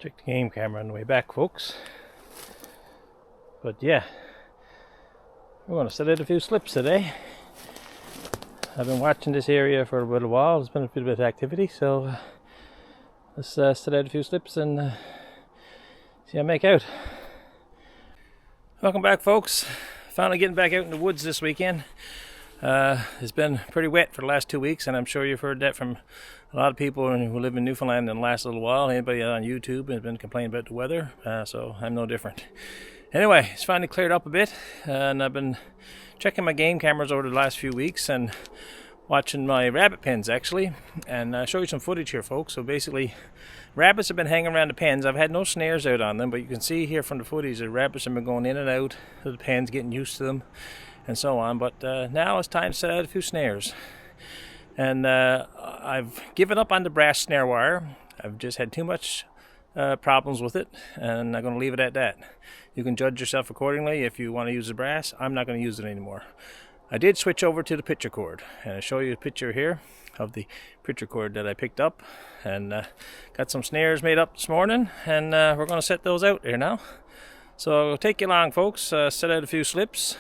Check the game camera on the way back, folks. But yeah, we're going to set out a few slips today. I've been watching this area for a little while. There's been a bit of activity, so let's set out a few slips and see how I make out. Welcome back, folks. Finally getting back out in the woods this weekend. It's been pretty wet for the last 2 weeks, and I'm sure you've heard that from a lot of people who live in Newfoundland in the last little while. Anybody on YouTube has been complaining about the weather, so I'm no different. Anyway, it's finally cleared up a bit, and I've been checking my game cameras over the last few weeks and watching my rabbit pens, actually, and I'll show you some footage here, folks. So basically, rabbits have been hanging around the pens. I've had no snares out on them, but you can see here from the footage the rabbits have been going in and out of the pens, getting used to them and so on. But now it's time to set out a few snares, and I've given up on the brass snare wire. I've just had too much problems with it, and I'm going to leave it at that. You can judge yourself accordingly. If you want to use the brass, I'm not going to use it anymore. I did switch over to the picture cord, and I'll show you a picture here of the picture cord that I picked up, and got some snares made up this morning, and we're going to set those out here now. So I'll take you along, folks. Set out a few slips,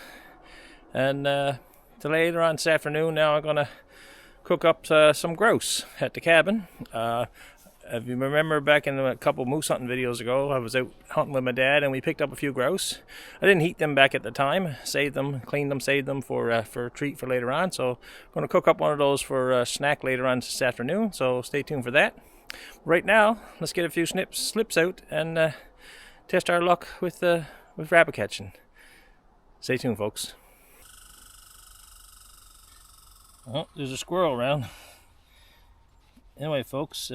and to later on this afternoon now I'm going to cook up some grouse at the cabin. If you remember back in a couple moose hunting videos ago, I was out hunting with my dad and we picked up a few grouse. I didn't heat them back at the time, saved them, cleaned them, saved them for a treat for later on. So I'm going to cook up one of those for a snack later on this afternoon, so stay tuned for that. Right now, let's get a few slips out and test our luck with rabbit catching. Stay tuned, folks. Oh, there's a squirrel around. Anyway, folks,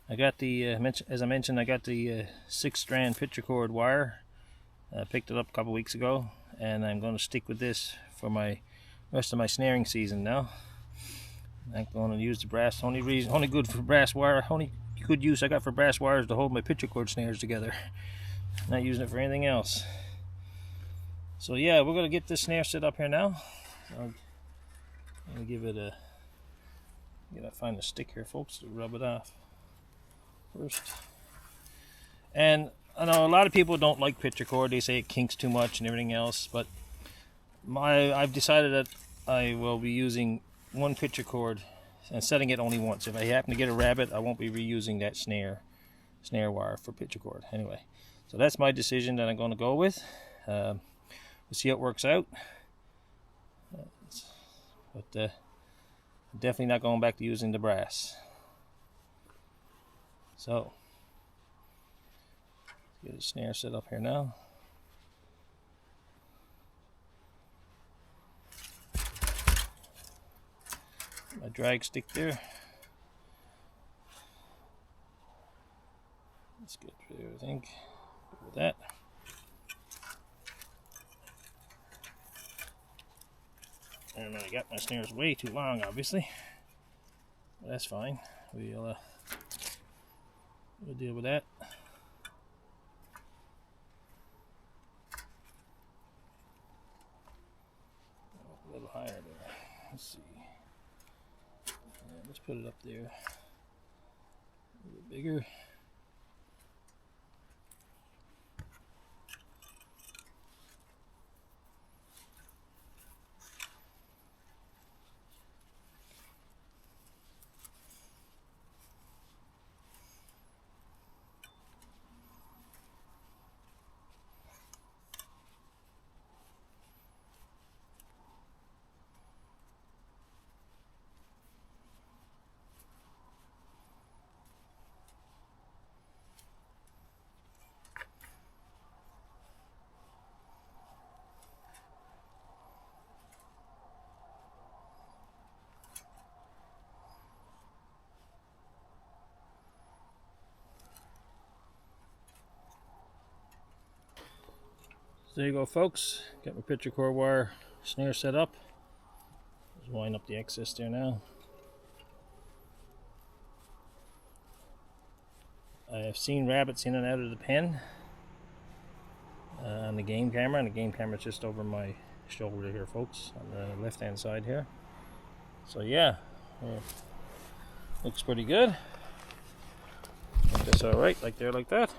I got the, as I mentioned, I got the 6-strand picture cord wire. I picked it up a couple weeks ago, and I'm going to stick with this for my rest of my snaring season now. I'm going to use the brass. Only good for brass wire. Only good use I got for brass wires to hold my picture cord snares together. Not using it for anything else. So yeah, we're going to get this snare set up here now. I'm going to give it a. Gotta find a stick here, folks, to rub it off first. And I know a lot of people don't like picture cord. They say it kinks too much and everything else, but I've decided that I will be using one picture cord and setting it only once. If I happen to get a rabbit, I won't be reusing that snare wire for picture cord. Anyway, so that's my decision that I'm going to go with. We'll see how it works out. But definitely not going back to using the brass. So, let's get a snare set up here now. My drag stick there. Let's get through, I think, with that. And I got my snares way too long, obviously. But that's fine. We'll deal with that. A little higher there. Let's see. Yeah, let's put it up there. A little bigger. So there you go, folks. Got my picture cord wire snare set up. Just wind up the excess there now. I have seen rabbits in and out of the pen on the game camera, and the game camera is just over my shoulder here, folks, on the left hand side here. So yeah, looks pretty good. That's alright, like there, like that.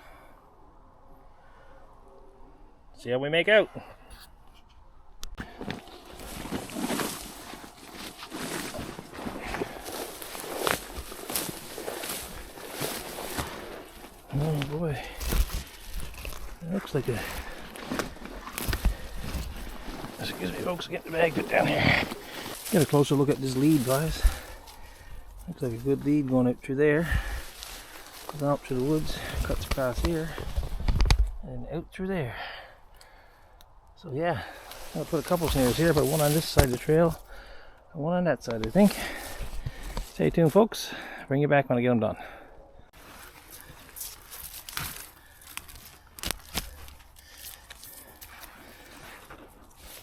See how we make out. Oh boy, it looks like a... Excuse me folks, get the bag put down here. Get a closer look at this lead, guys. Looks like a good lead going out through there. Goes on up through the woods, cuts across here, and out through there. So yeah, I'll put a couple snares here, but one on this side of the trail, and one on that side I think. Stay tuned folks, bring you back when I get them done.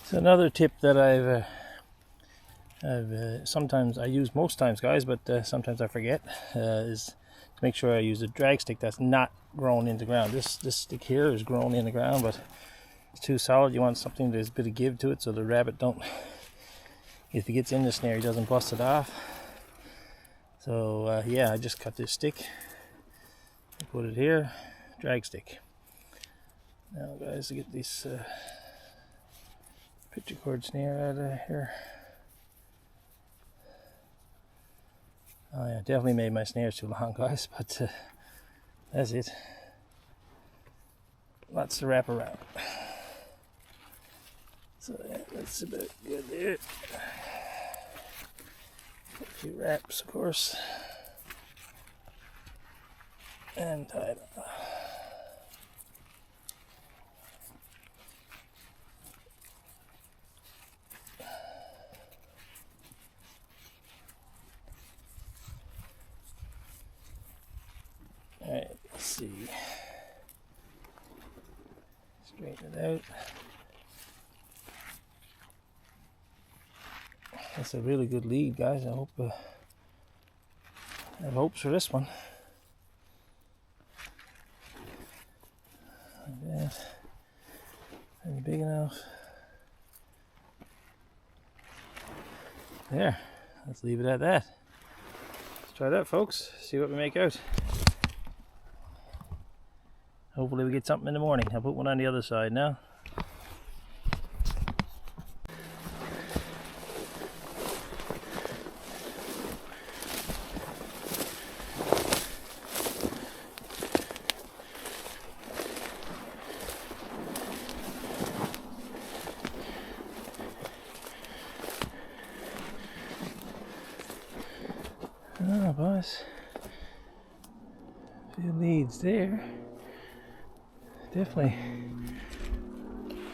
So another tip that I've sometimes I use most times, guys, but sometimes I forget, is to make sure I use a drag stick that's not grown into the ground. This stick here is grown in the ground, but it's too solid. You want something there's a bit of give to it, so the rabbit don't, if he gets in the snare, he doesn't bust it off. So yeah, I just cut this stick, put it here, drag stick. Now, guys, to get this picture cord snare out of here. Oh yeah, definitely made my snares too long, guys, but that's it. Lots to wrap around. So yeah, that's about good there. A few wraps, of course, and tie it up. Alright, let's see. Straighten it out. That's a really good lead, guys. I have hopes for this one. Like that. Ain't big enough. There. Let's leave it at that. Let's try that, folks. See what we make out. Hopefully we get something in the morning. I'll put one on the other side now. Oh, boys. A few leads there. Definitely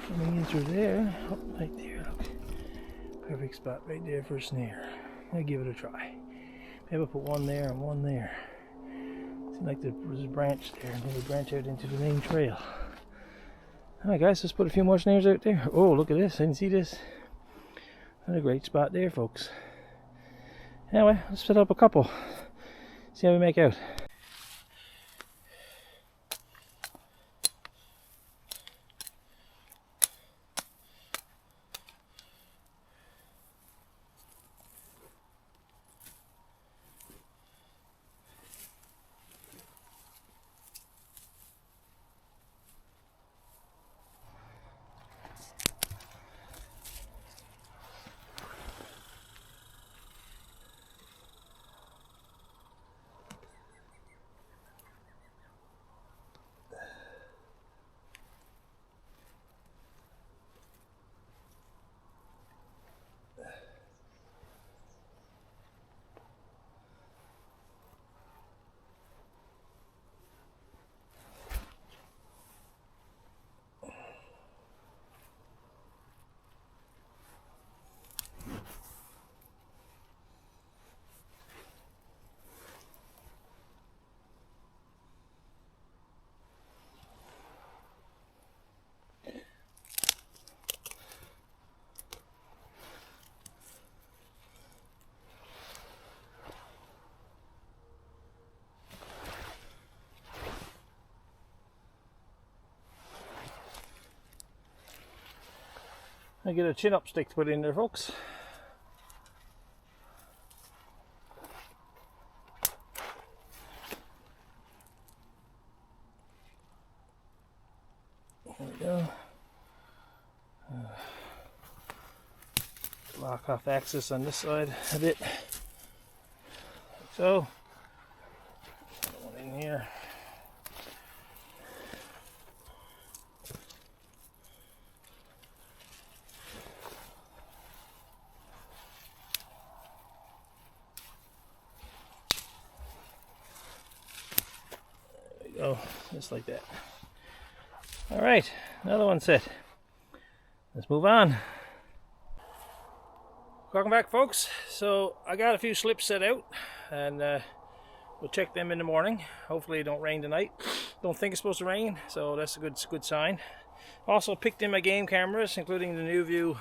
coming in through there. Oh, right there, look. Perfect spot right there for a snare. I'll give it a try. Maybe I'll put one there and one there. Seems like there's a branch there, and then we branch out into the main trail. Alright guys, let's put a few more snares out there. Oh, look at this, I didn't see this. What a great spot there, folks. Anyway, let's set up a couple. See how we make out. I get a chin up stick to put in there, folks. back off axis on this side a bit. So, one in here. There we go, just like that. All right, another one set. Let's move on. Welcome back, folks. So I got a few slips set out, and we'll check them in the morning. Hopefully it don't rain tonight. Don't think it's supposed to rain, so that's a good sign. Also picked in my game cameras, including the New View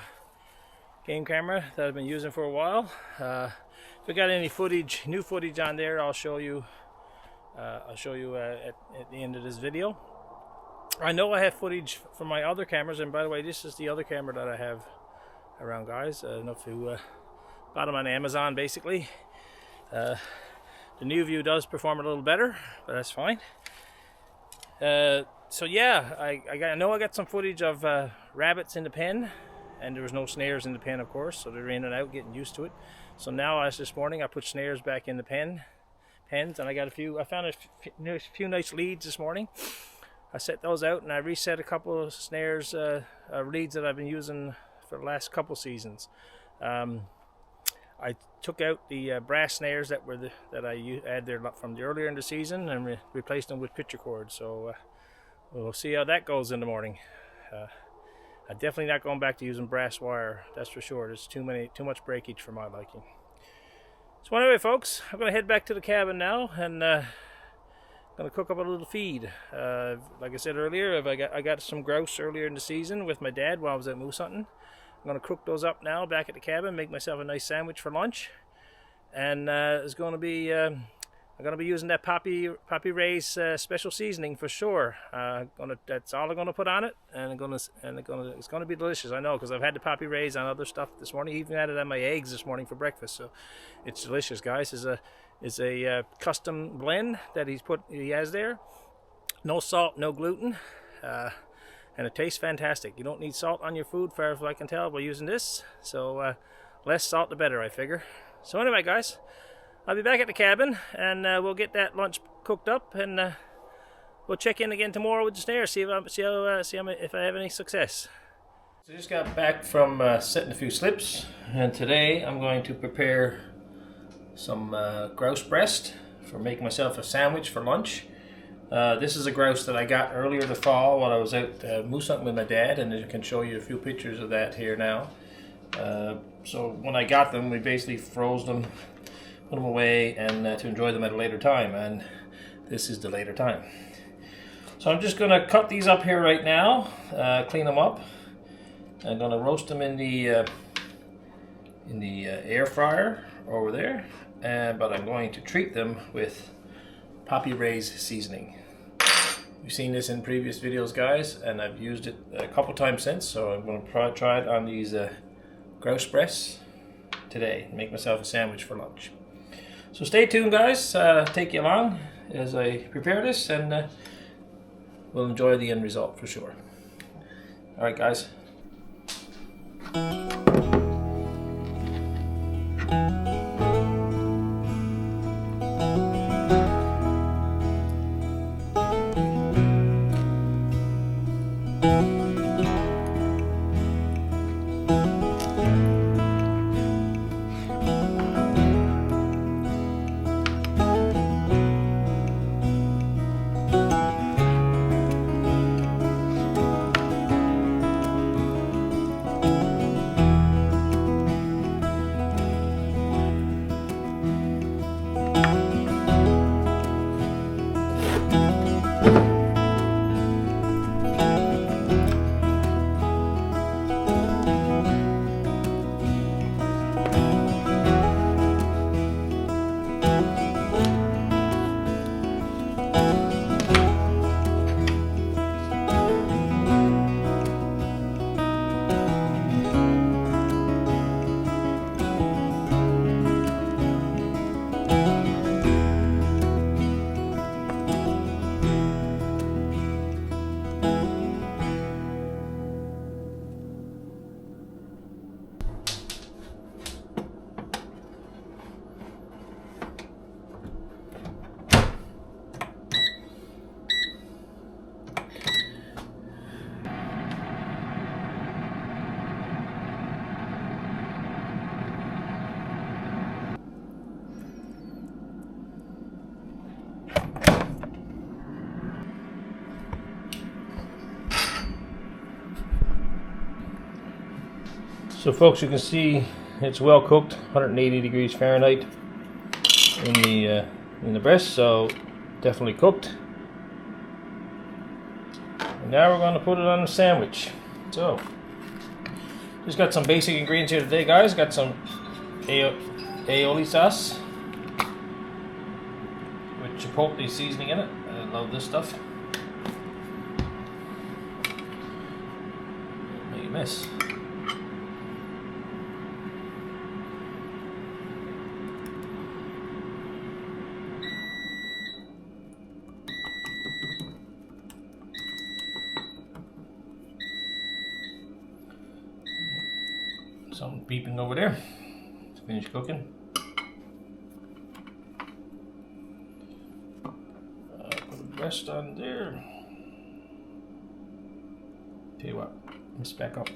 game camera that I've been using for a while. If we got any footage, new footage on there, I'll show you. At the end of this video. I know I have footage from my other cameras, and by the way, this is the other camera that I have around, guys. I don't know if you got them on Amazon, basically. The New View does perform a little better, but that's fine. So yeah, I know I got some footage of rabbits in the pen, and there was no snares in the pen, of course, so they're in and out, getting used to it. So now, as this morning, I put snares back in the pens, and I found a few nice leads this morning. I set those out, and I reset a couple of snares, leads that I've been using for the last couple seasons. I took out the brass snares that I had there from the earlier in the season, and replaced them with picture cord. So we'll see how that goes in the morning. I'm definitely not going back to using brass wire, that's for sure. There's too much breakage for my liking. So anyway, folks, I'm going to head back to the cabin now, and going to cook up a little feed. Like I said earlier, I got some grouse earlier in the season with my dad while I was out moose hunting. I'm going to cook those up now back at the cabin, make myself a nice sandwich for lunch, and it's going to be I'm going to be using that Poppy Ray's special seasoning for sure. That's all I'm going to put on it, and it's going to be delicious. I know, because I've had the Poppy Ray's on other stuff this morning. Even had it on my eggs this morning for breakfast. So it's delicious, guys. It's a custom blend that he has there. No salt, no gluten, and it tastes fantastic. You don't need salt on your food, far as I can tell, by using this. So less salt the better, I figure. So anyway, guys, I'll be back at the cabin, and we'll get that lunch cooked up, and we'll check in again tomorrow with the snares, see if I have any success. So I just got back from setting a few slips, and today I'm going to prepare some grouse breast for making myself a sandwich for lunch. This is a grouse that I got earlier this fall while I was out moose hunting with my dad, and I can show you a few pictures of that here now. So when I got them, we basically froze them, put them away, and to enjoy them at a later time, and this is the later time. So I'm just going to cut these up here right now, clean them up. I'm going to roast them in the air fryer over there, but I'm going to treat them with Poppy Ray's seasoning. You've seen this in previous videos, guys, and I've used it a couple times since, so I'm going to try it on these grouse breasts today and make myself a sandwich for lunch. So stay tuned, guys. Take you along as I prepare this, and we'll enjoy the end result for sure. Alright, guys. So folks, you can see it's well cooked, 180 degrees Fahrenheit in the breast, so definitely cooked. And now we're going to put it on the sandwich. So just got some basic ingredients here today, guys. Got some aioli sauce with chipotle seasoning in it. I love this stuff. Make a mess. Something beeping over there. It's finished cooking. Put the breast on there. Tell you what, let's back up.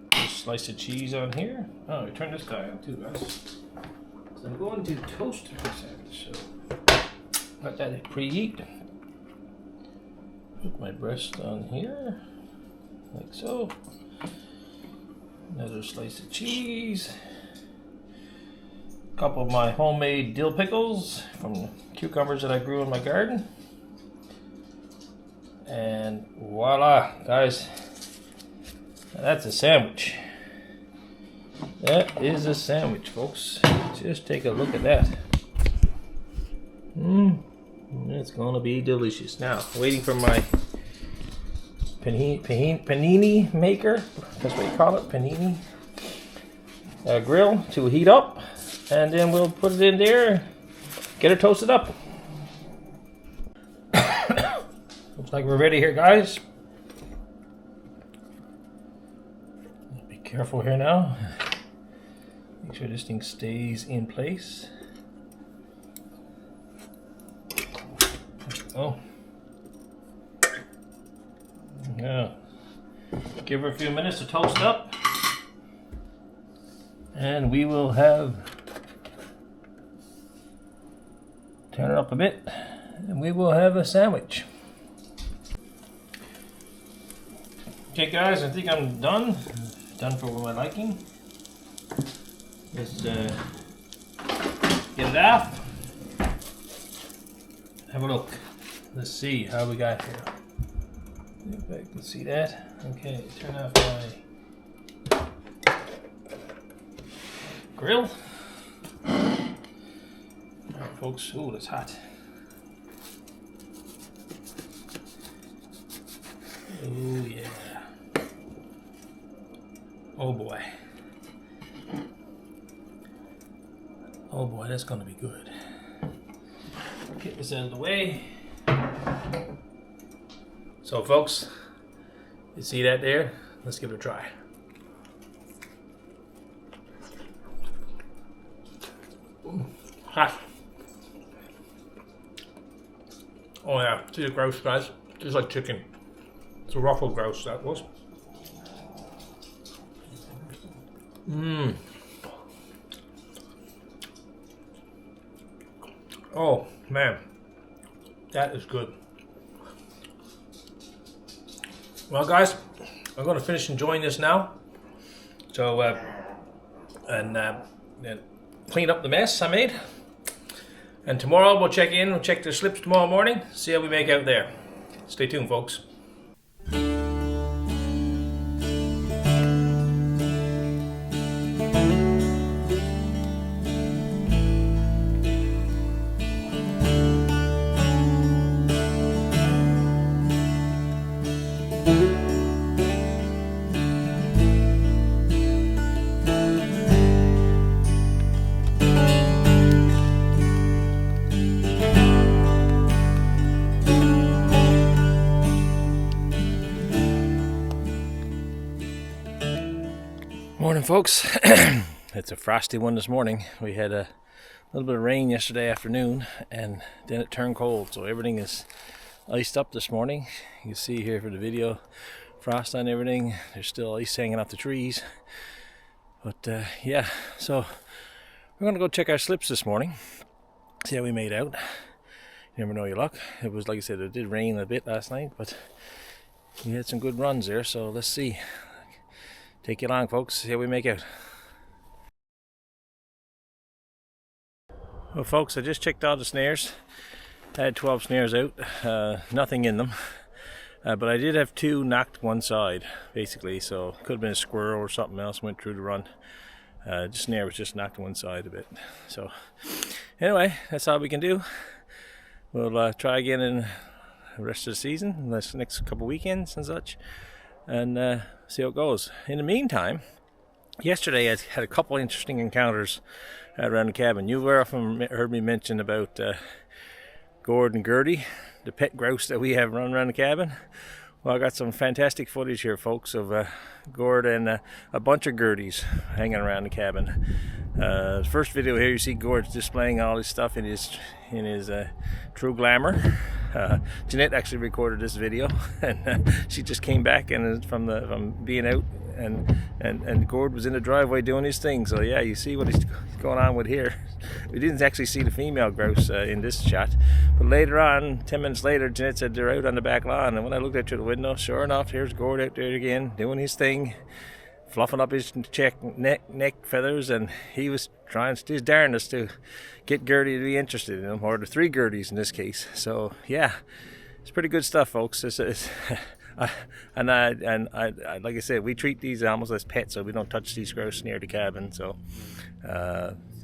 Put a slice of cheese on here. Oh, I turn this guy on too, guys. So I'm going to toast the sandwich. So let that preheat. Put my breast on here, like so. Another slice of cheese. A couple of my homemade dill pickles from cucumbers that I grew in my garden. And voila, guys. That's a sandwich. That is a sandwich, folks. Just take a look at that. It's gonna be delicious. Now, waiting for my panini maker, that's what you call it, panini grill to heat up, and then we'll put it in there, get it toasted up. Looks like we're ready here, guys. Be careful here now. Make sure this thing stays in place. Oh. Yeah. Give her a few minutes to toast up, and we will have, turn it up a bit, and we will have a sandwich. Okay, guys, I think I'm done. Done for my liking. Let's get it off. Have a look. Let's see how we got here. If I can see that. Okay, turn off my grill. Alright, folks. Ooh, that's hot. Oh, yeah. Oh, boy. Oh, boy, that's going to be good. Get this out of the way. So folks, you see that there? Let's give it a try. Hot. Oh yeah, see the grouse, guys? Just like chicken. It's a ruffled grouse, that was. Oh man, that is good. Well, guys, I'm going to finish enjoying this now. So, and clean up the mess I made. And tomorrow we'll check in. We'll check the slips tomorrow morning. See how we make out there. Stay tuned, folks. Morning, folks. It's a frosty one this morning. We had a little bit of rain yesterday afternoon, and then it turned cold, so everything is iced up this morning. You can see here for the video, frost on everything. There's still ice hanging off the trees. But yeah, so we're gonna go check our slips this morning, see how we made out. You never know your luck. It was, like I said, it did rain a bit last night, but we had some good runs there, so let's see. take you along, folks, see how we make out. Well, folks, I just checked all the snares. I had 12 snares out, nothing in them. But I did have 2 knocked one side, basically, so could have been a squirrel or something else went through the run. The snare was just knocked one side a bit. So, anyway, that's all we can do. We'll try again in the rest of the season, this next couple weekends and such, and see how it goes. In the meantime, yesterday I had a couple interesting encounters around the cabin. You very often heard me mention about Gord and Gertie, the pet grouse that we have run around the cabin. Well, I got some fantastic footage here, folks, of Gord and a bunch of Gerties hanging around the cabin. The first video here, you see Gord displaying all his stuff in his true glamour. Jeanette actually recorded this video, and she just came back and from being out, and Gord was in the driveway doing his thing. So yeah, you see what he's going on with here. We didn't actually see the female grouse in this shot, but later on, 10 minutes later, Jeanette said they're out on the back lawn, and when I looked out through the window, sure enough, here's Gord out there again doing his thing, fluffing up his neck feathers, and he was trying his darndest to get Gertie to be interested in him, or the 3 Gerties in this case. So yeah, it's pretty good stuff, folks. And like I said, we treat these almost as pets, so we don't touch these grouse near the cabin. So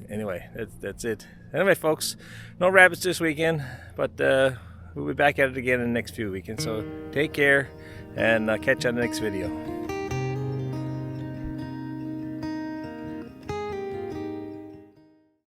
anyway, that's it. Anyway, folks, no rabbits this weekend, but we'll be back at it again in the next few weekends. So take care, and catch you on the next video.